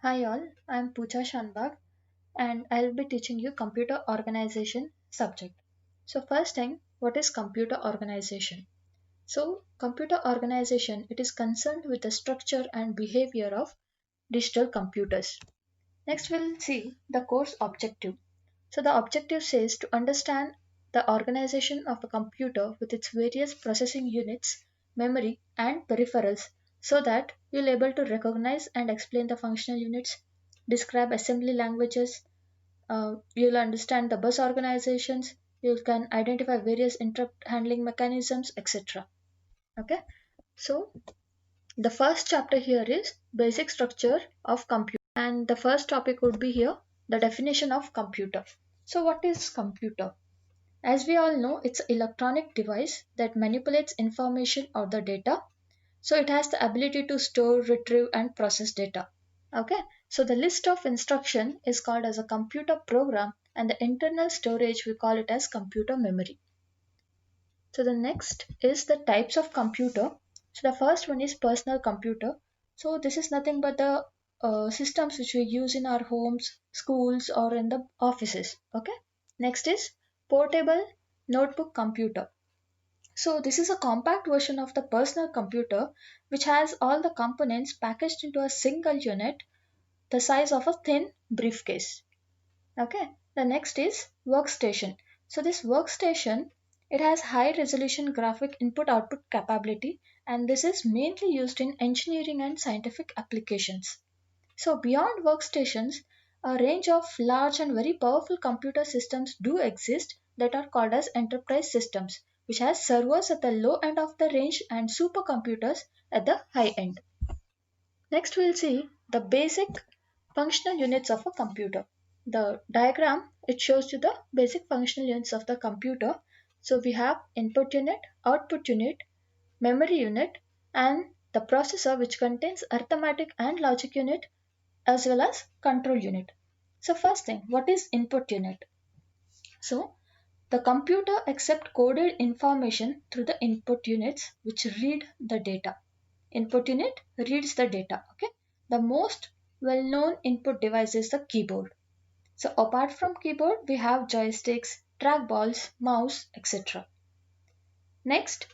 Hi all, I am Pooja Shanbag and I'll be teaching you computer organization subject. So first thing, what is computer organization? So computer organization, it is concerned with the structure and behavior of digital computers. Next we'll see the course objective. So the objective says to understand the organization of a computer with its various processing units, memory and peripherals so that you'll able to recognize and explain the functional units, describe assembly languages, you'll understand the bus organizations, you can identify various interrupt handling mechanisms, etc. Okay, so the first chapter here is basic structure of computer, and the first topic would be here the definition of computer. So, what is computer? As we all know, it's an electronic device that manipulates information or the data. So, it has the ability to store, retrieve, and process data. Okay, so the list of instruction is called as a computer program, and the internal storage we call it as computer memory. So the next is the types of computer. So the first one is personal computer. So this is nothing but the systems which we use in our homes, schools, or in the offices. Okay. Next is portable notebook computer. So this is a compact version of the personal computer which has all the components packaged into a single unit the size of a thin briefcase. Okay, the next is workstation. So this workstation, it has high resolution graphic input output capability, and this is mainly used in engineering and scientific applications. So beyond workstations, a range of large and very powerful computer systems do exist that are called as enterprise systems, which has servers at the low end of the range and supercomputers at the high end. Next, we'll see the basic functional units of a computer. The diagram, it shows you the basic functional units of the computer. So we have input unit, output unit, memory unit, and the processor which contains arithmetic and logic unit as well as control unit. So first thing, what is input unit? So the computer accepts coded information through the input units which read the data. Input unit reads the data. Okay. The most well-known input device is the keyboard. So apart from keyboard, we have joysticks, trackballs, mouse, etc. Next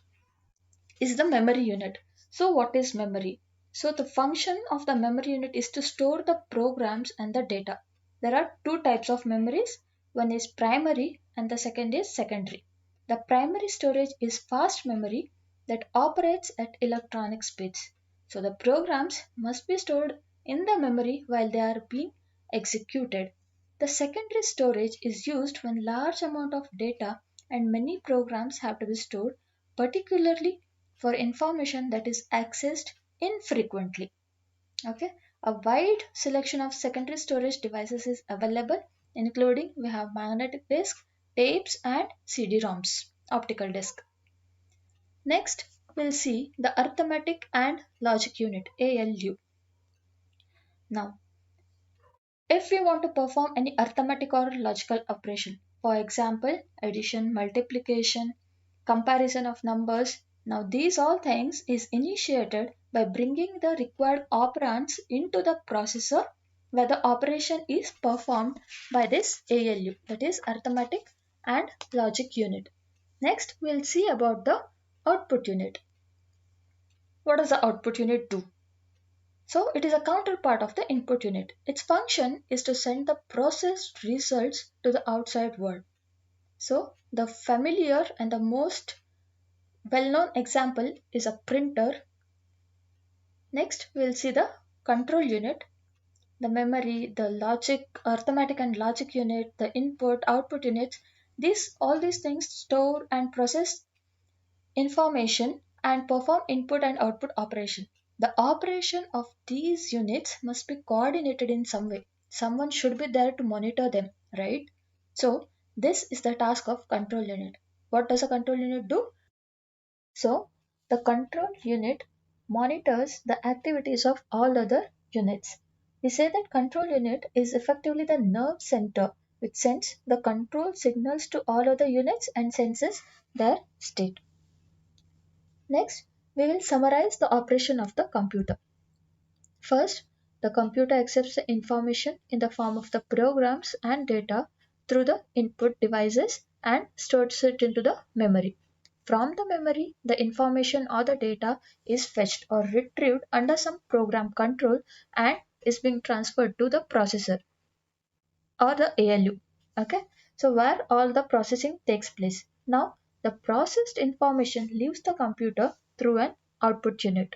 is the memory unit. So what is memory? So the function of the memory unit is to store the programs and the data. There are two types of memories. One is primary and the second is secondary. The primary storage is fast memory that operates at electronic speeds. So the programs must be stored in the memory while they are being executed. The secondary storage is used when large amount of data and many programs have to be stored, particularly for information that is accessed infrequently. Okay, a wide selection of secondary storage devices is available, including we have magnetic disk, tapes, and CD-ROMs, optical disk. Next, we'll see the arithmetic and logic unit (ALU). Now, if we want to perform any arithmetic or logical operation, for example, addition, multiplication, comparison of numbers, now these all things is initiated by bringing the required operands into the processor where the operation is performed by this ALU, that is arithmetic and logic unit. Next, we'll see about the output unit. What does the output unit do? So it is a counterpart of the input unit. Its function is to send the processed results to the outside world. So the familiar and the most well-known example is a printer. Next, we'll see the control unit, the memory, the logic, arithmetic and logic unit, the input, output units. All these things store and process information and perform input and output operation. The operation of these units must be coordinated in some way. Someone should be there to monitor them, right? So this is the task of control unit. What does a control unit do? So the control unit monitors the activities of all other units. We say that control unit is effectively the nerve center which sends the control signals to all other units and senses their state. Next, we will summarize the operation of the computer. First, the computer accepts the information in the form of the programs and data through the input devices and stores it into the memory. From the memory, the information or the data is fetched or retrieved under some program control and is being transferred to the processor or the ALU. Okay, so where all the processing takes place. Now, the processed information leaves the computer through an output unit.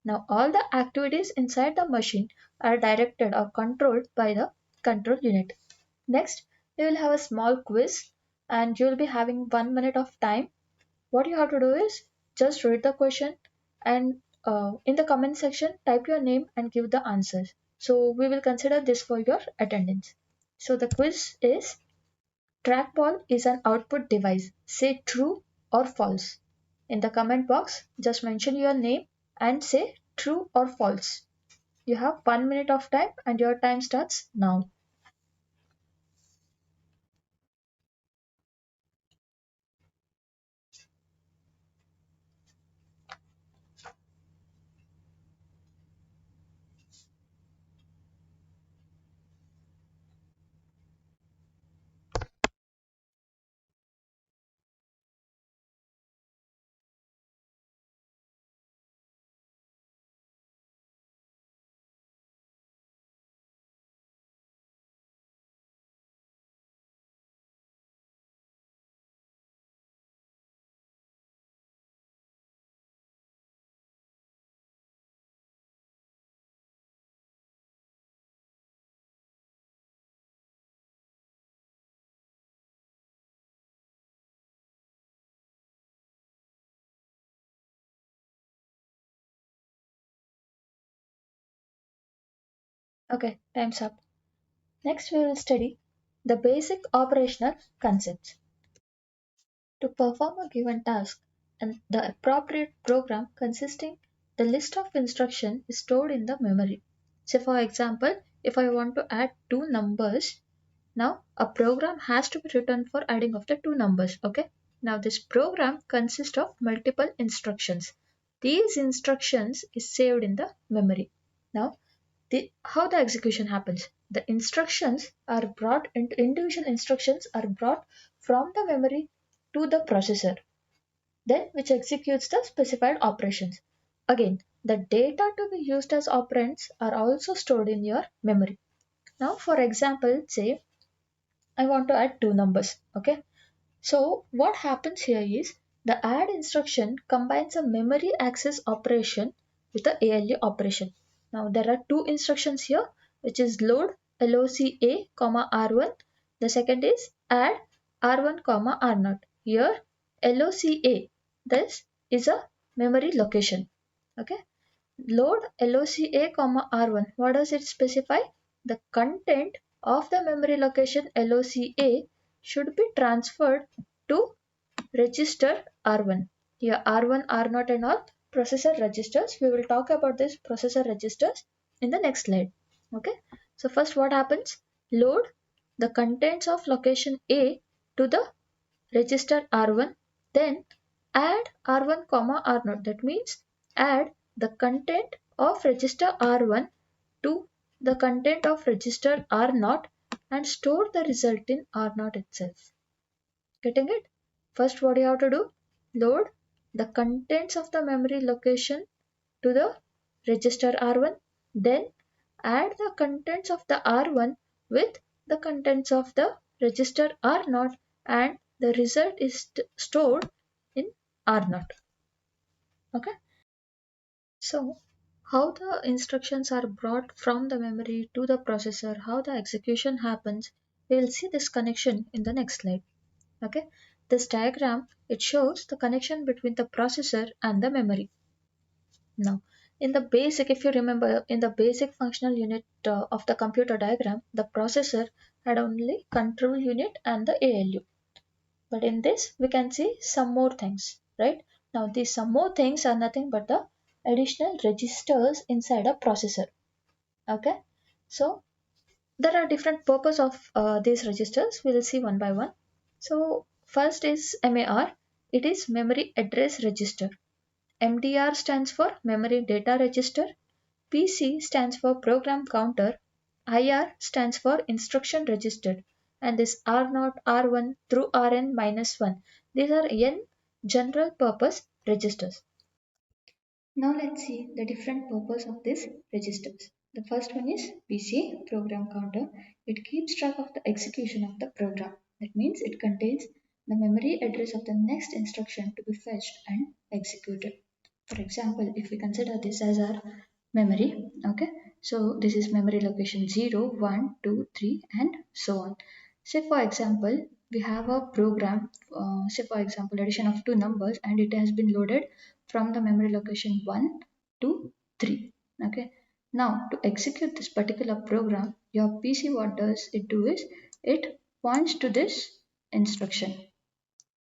Now, all the activities inside the machine are directed or controlled by the control unit. Next, we will have a small quiz and you will be having 1 minute of time. What you have to do is just read the question and in the comment section type your name and give the answers. So we will consider this for your attendance. So the quiz is, trackball is an output device. Say true or false. In the comment box, just mention your name and say true or false. You have 1 minute of time and your time starts now. Okay, time's up. Next, we will study the basic operational concepts. To perform a given task, and the appropriate program consisting the list of instruction is stored in the memory. So for example, if I want to add two numbers, now a program has to be written for adding of the two numbers. Okay. Now this program consists of multiple instructions. These instructions is saved in the memory. Now how the execution happens. The instructions are brought into individual instructions are brought from the memory to the processor, then which executes the specified operations. Again, the data to be used as operands are also stored in your memory. Now, for example, say I want to add two numbers. Okay. So what happens here is the add instruction combines a memory access operation with the ALU operation. Now there are two instructions here, which is load LOCA, R1. The second is add R1, R0. Here LOCA, this is a memory location. Okay. Load LOCA, R1. What does it specify? The content of the memory location LOCA should be transferred to register R1. Here R1, R0 and all processor registers. We will talk about this processor registers in the next slide. Okay. So first what happens? Load the contents of location A to the register R1, then add R1, R0. That means add the content of register R1 to the content of register R0 and store the result in R0 itself. Getting it? First, what you have to do? Load the contents of the memory location to the register R1, then add the contents of the R1 with the contents of the register R0 and the result is stored in R0. Okay. So, how the instructions are brought from the memory to the processor, how the execution happens, we will see this connection in the next slide. Okay, this diagram, it shows the connection between the processor and the memory. Now, in the basic, if you remember, in the basic functional unit of the computer diagram, the processor had only control unit and the ALU. But in this, we can see some more things, right? Now, these some more things are nothing but the additional registers inside a processor. Okay, so there are different purpose of these registers. We will see one by one. So first is MAR. It is memory address register. MDR stands for memory data register. PC stands for program counter, IR stands for instruction registered, and this R0, R1 through Rn minus 1. These are N general purpose registers. Now let's see the different purpose of these registers. The first one is PC, program counter. It keeps track of the execution of the program. That means it contains the memory address of the next instruction to be fetched and executed. For example, if we consider this as our memory, okay, so this is memory location 0, 1, 2, 3, and so on. Say for example, we have a program, say for example addition of two numbers, and it has been loaded from the memory location 1 to 3. Okay, now to execute this particular program, your PC, what does it do is it points to this instruction,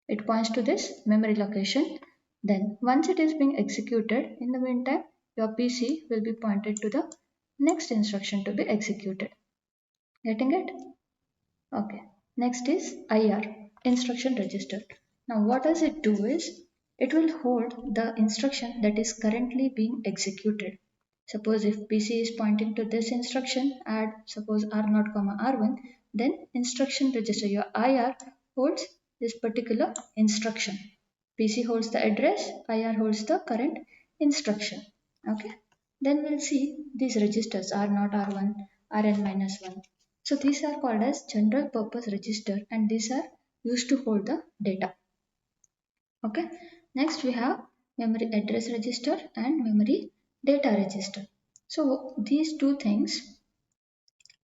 it points to this memory location. Then once it is being executed, in the meantime your PC will be pointed to the next instruction to be executed. Getting it? Okay. Next is IR, instruction register. Now what does it do is it will hold the instruction that is currently being executed. Suppose if PC is pointing to this instruction, add suppose R0, R1, then instruction register, your IR holds this particular instruction. PC holds the address, IR holds the current instruction. Okay. Then we'll see these registers R0, R1, Rn minus 1. So these are called as general purpose register, and these are used to hold the data. Okay. Next we have memory address register and memory data register. So these two things,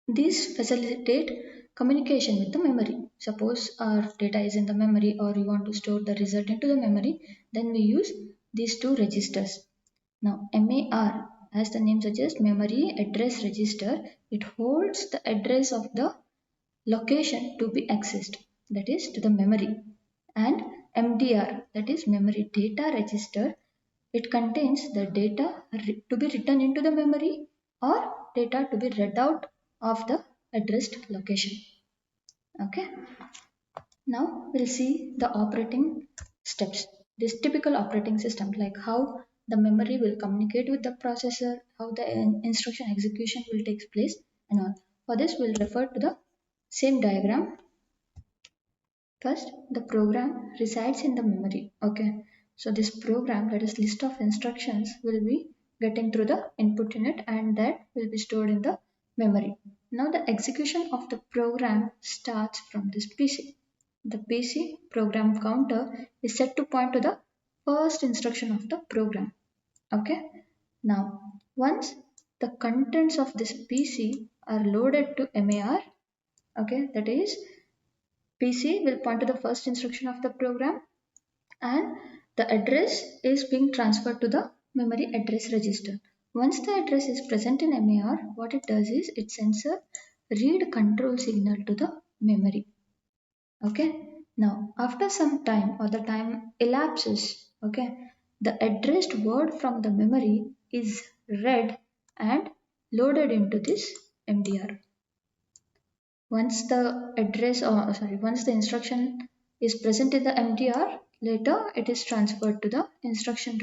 these facilitate communication with the memory. Suppose our data is in the memory or you want to store the result into the memory, then we use these two registers. Now MAR, as the name suggests, memory address register, it holds the address of the location to be accessed, that is to the memory. And MDR, that is memory data register, it contains the data to be written into the memory or data to be read out of the addressed location. Okay. Now we'll see the operating steps. This typical operating system, like how the memory will communicate with the processor, how the instruction execution will take place, and all. For this, we'll refer to the same diagram. First, the program resides in the memory. Okay, so this program, that is list of instructions, will be getting through the input unit, and that will be stored in the memory. Now the execution of the program starts from this PC. The PC program counter is set to point to the first instruction of the program. Okay. Now once the contents of this PC are loaded to MAR, okay, that is PC will point to the first instruction of the program, and the address is being transferred to the memory address register. Once the address is present in MAR, what it does is it sends a read control signal to the memory. Okay. Now after some time or the time elapses, okay, the addressed word from the memory is read and loaded into this MDR. Once the address or once the instruction is present in the MDR, later it is transferred to the instruction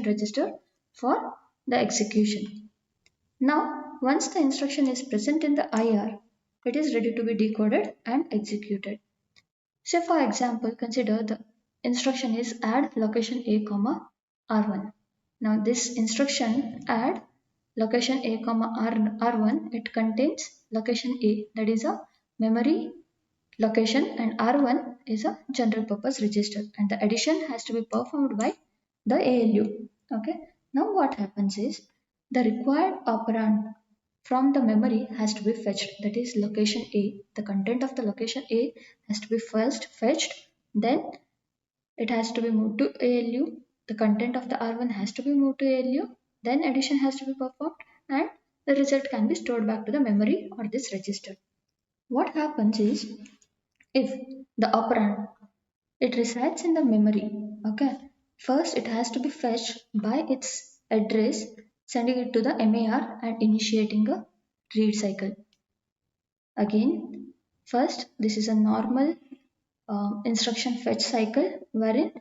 register for the execution. Now once the instruction is present in the IR, it is ready to be decoded and executed. Say for example, consider the instruction is add location A, R1. Now this instruction add location A, R1, it contains location A, that is a memory location, and R1 is a general purpose register, and the addition has to be performed by the ALU. Okay. Now what happens is the required operand from the memory has to be fetched, that is location A. The content of the location A has to be first fetched, then it has to be moved to ALU. The content of the R1 has to be moved to ALU, then addition has to be performed, and the result can be stored back to the memory or this register. What happens is if the operand it resides in the memory, okay, first it has to be fetched by its address, sending it to the MAR and initiating a read cycle. Again, first this is a normal instruction fetch cycle wherein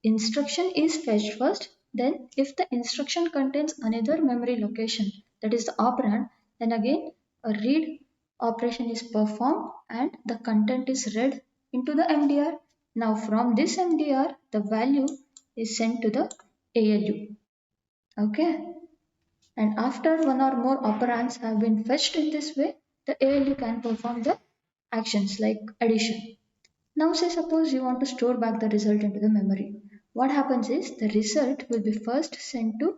instruction is fetched first, Then if the instruction contains another memory location, that is the operand, then again a read operation is performed and the content is read into the MDR. Now from this MDR, the value is sent to the ALU. Okay. And after one or more operands have been fetched in this way, the ALU can perform the actions like addition. Now say suppose you want to store back the result into the memory. What happens is the result will be first sent to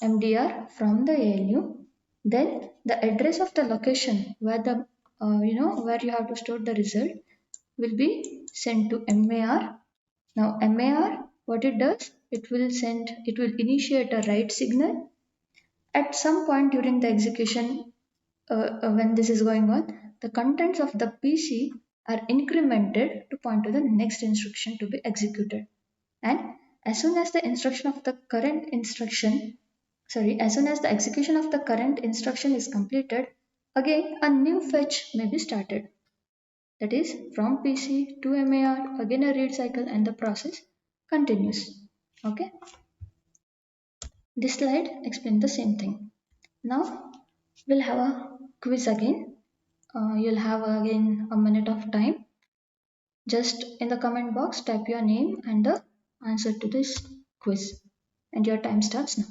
MDR from the ALU, then the address of the location where the where you have to store the result will be sent to MAR. Now MAR, what it does, it will initiate a write signal at some point during the execution. When this is going on, the contents of the PC are incremented to point to the next instruction to be executed. And as soon as the instruction of the current instruction, as soon as the execution of the current instruction is completed, again a new fetch may be started. That is from PC to MAR, again a read cycle and the process continues. Okay. This slide explains the same thing. Now we'll have a quiz again. You'll have again a minute of time. Just in the comment box, type your name and the answer to this quiz. And your time starts now.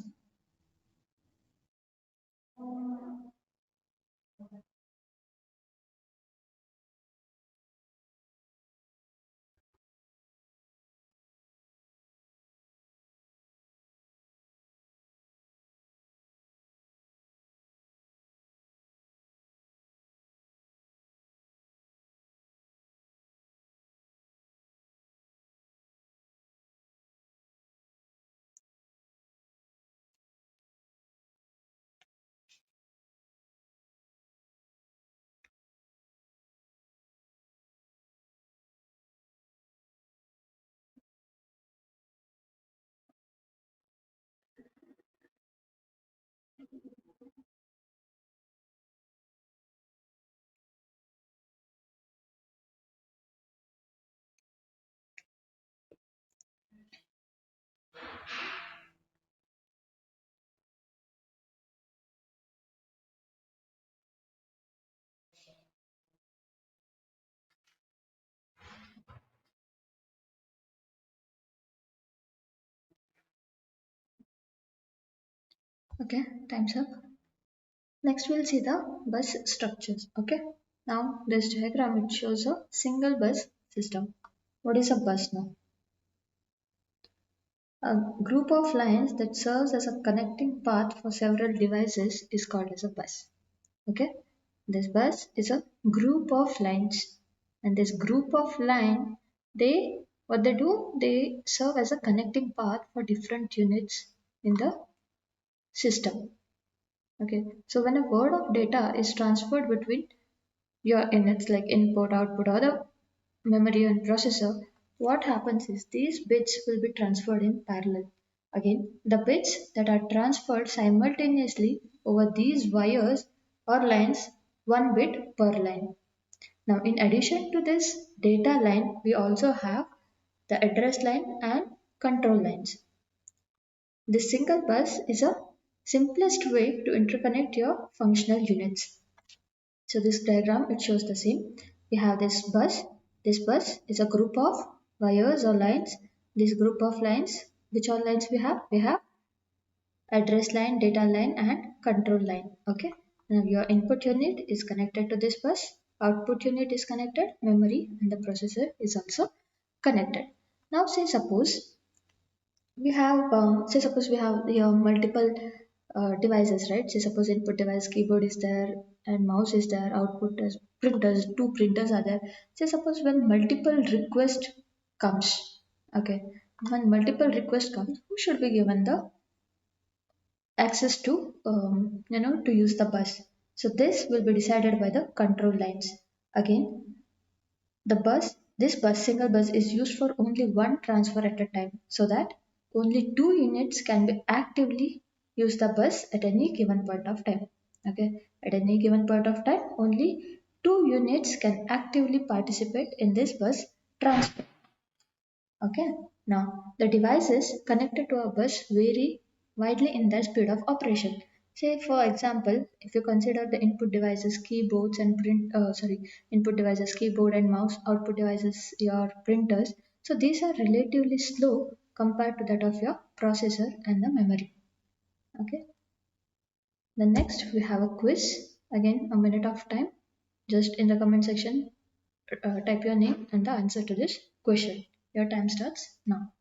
Okay, time's up. Next we'll see the bus structures. Okay. Now this diagram it shows a single bus system. What is a bus now? A group of lines that serves as a connecting path for several devices is called as a bus. Okay. This bus is a group of lines, and this group of line they what they do they serve as a connecting path for different units in the system. Okay, so when a word of data is transferred between your units like input, output, or the memory and processor, what happens is these bits will be transferred in parallel. Again, the bits that are transferred simultaneously over these wires or lines, one bit per line. Now, in addition to this data line, we also have the address line and control lines. This single bus is a simplest way to interconnect your functional units. So this diagram it shows the same. We have this bus. This bus is a group of wires or lines. This group of lines, which all lines we have? We have address line, data line, and control line. Okay. Now your input unit is connected to this bus. Output unit is connected. Memory and the processor is also connected. Now say suppose we have suppose we have here multiple devices, right? Say suppose input device keyboard is there and mouse is there, output is printers, two printers are there. Say suppose when multiple request comes, okay, when multiple request comes, who should be given the access to to use the bus? So this will be decided by the control lines. Again, this bus, single bus is used for only one transfer at a time so that only two units can be actively use the bus at any given point of time. Okay, at any given point of time, only two units can actively participate in this bus transfer. Okay, Now, the devices connected to a bus vary widely in their speed of operation. Say, for example, if you consider the input devices, keyboards and input devices, keyboard and mouse, output devices, your printers. So these are relatively slow compared to that of your processor and the memory. Okay. The next we have a quiz. Again, a minute of time. Just in the comment section, type your name and the answer to this question. Your time starts now.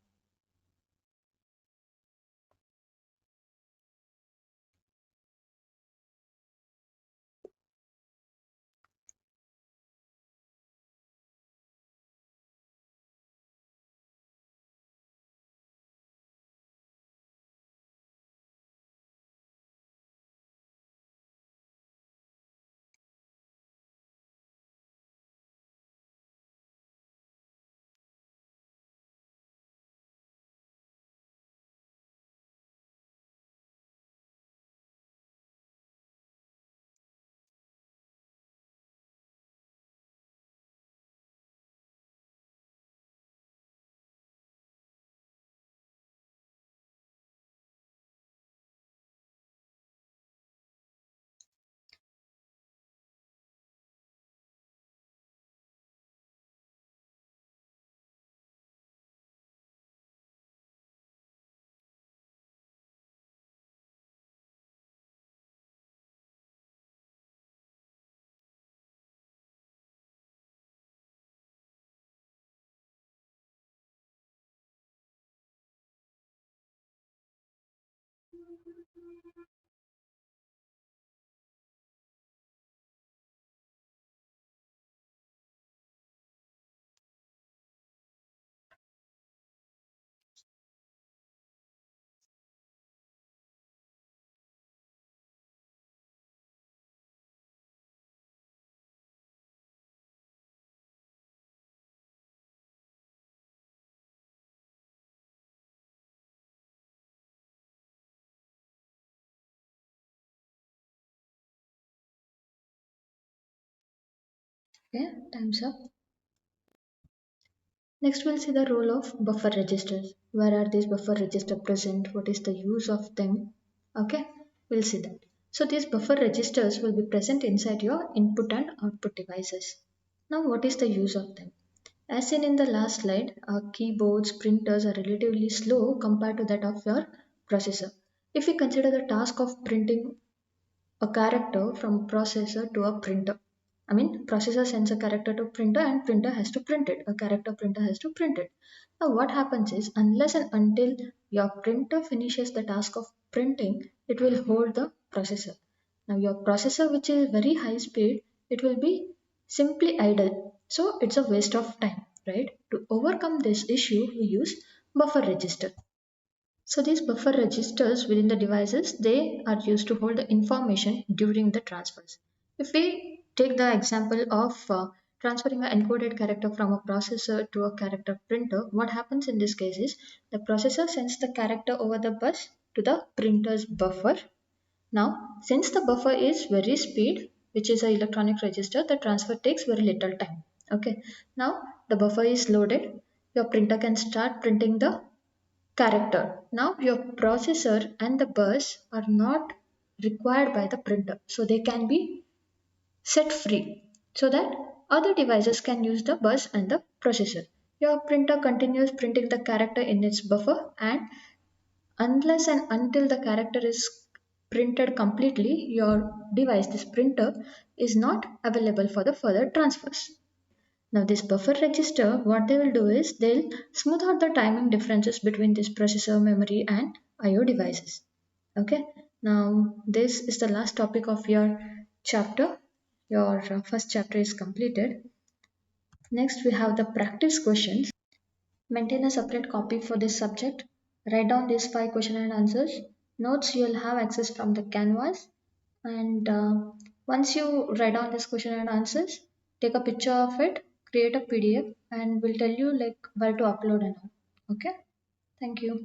Okay, time's up. Next, we'll see the role of buffer registers. Where are these buffer registers present? What is the use of them? Okay, we'll see that. So these buffer registers will be present inside your input and output devices. Now, what is the use of them? As seen in the last slide, our keyboards, printers are relatively slow compared to that of your processor. If we consider the task of printing a character from processor to a printer. I mean, processor sends a character to printer and printer has to print it. A character printer has to print it. Now, what happens is, unless and until your printer finishes the task of printing, it will hold the processor. Now, your processor, which is very high speed, it will be simply idle. So, it's a waste of time, right? To overcome this issue, we use buffer register. So these buffer registers within the devices, they are used to hold the information during the transfers. If we take the example of transferring an encoded character from a processor to a character printer, what happens in this case is the processor sends the character over the bus to the printer's buffer. Now, since the buffer is very speed, which is an electronic register, the transfer takes very little time. Okay. Now the buffer is loaded. Your printer can start printing the character. Now your processor and the bus are not required by the printer, so they can be set free so that other devices can use the bus and the processor. Your printer continues printing the character in its buffer, and unless and until the character is printed completely, your device, this printer, is not available for the further transfers. Now this buffer register, what they will do is they'll smooth out the timing differences between this processor, memory and IO devices. Okay. Now this is the last topic of your chapter. Your first chapter is completed. Next we have the practice questions. Maintain a separate copy for this subject. Write down these 5 question and answers. Notes you'll have access from the canvas, and once you write down this question and answers, take a picture of it, create a PDF, and we'll tell you like where to upload and all. Okay, thank you.